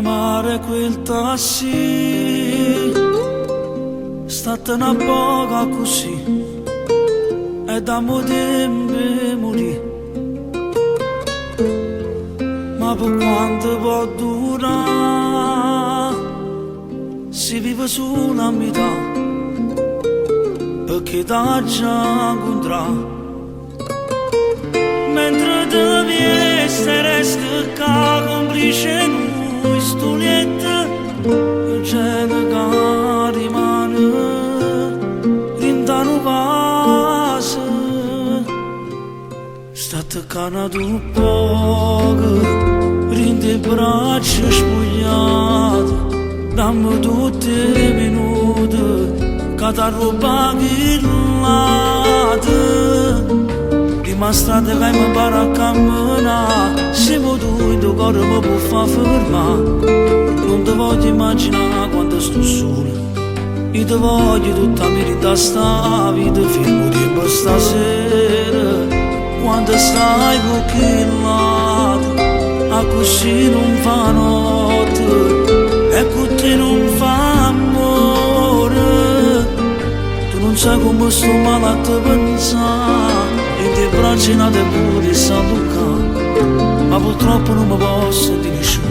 mare quel tassi, stata una poca così, e da tempo morì. Ma per quanto può durare, si vive sulla metà, perché da già incontrare. Mentre devi essere stacca complice noi studiette, il cielo che rimane rintano vase, sta toccando un poco, rinde braccia spogliate, dammi tutti i minuti che ti ruba ghirlate. Ma strada che mi impara a camminare, siamo due, tuo cuore mi può far fermare. Non ti voglio immaginare quando sto solo, io ti voglio tutta mi da sta vita, fermo tempo stasera. Quando stai con chi lato, a così non fa notte, e con te non fa amore. Tu non sai come sto male a te pensare, e braccia nate pure San Luca, ma purtroppo non mi posso di nessuno,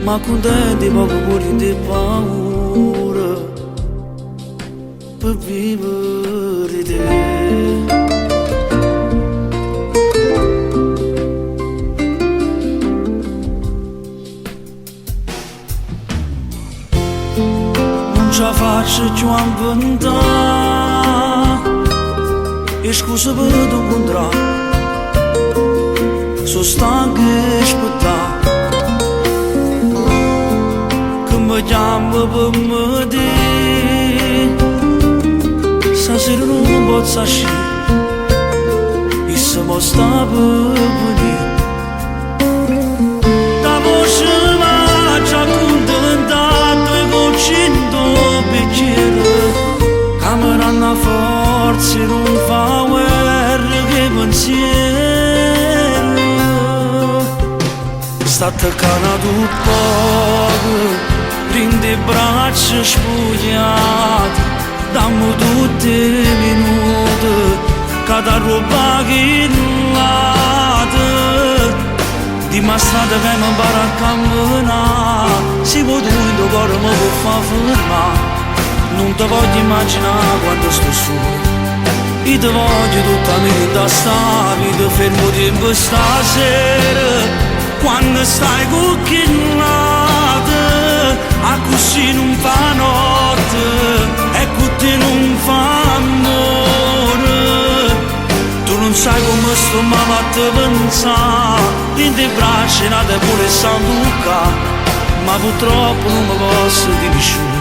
ma contenti poco cuore di paura per vivere te. Non ce la faccio più a inventare, e scusa per incontrare, sono stanco di aspettare che mi chiami per me dire stasera non posso uscire, e se mi sta per venire. Da voce mi ci accontentato e con 100 bicchieri, cameranno a forza non fa guerra che pensiero. Sta toccando un poco, rinde braccia spogliate, dammi tutti i minuti che ti ruba ghirlate. Dimostrate che mi impara a camminare, si può tu in tuo cuore mi può far fermare. Non ti voglio immaginare quando sto solo, io ti voglio tutta la vita sta vita, fermo tempo stasera. Quando stai con chi lato, a così non fa notte, e con te non fa amore. Tu non sai come sto male a te pensare, in te braccia nate pure San Luca, ma purtroppo non mi posso di nessuno,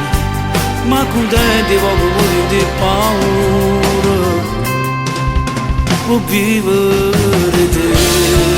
ma contenti poco cuore di paura per vivere te.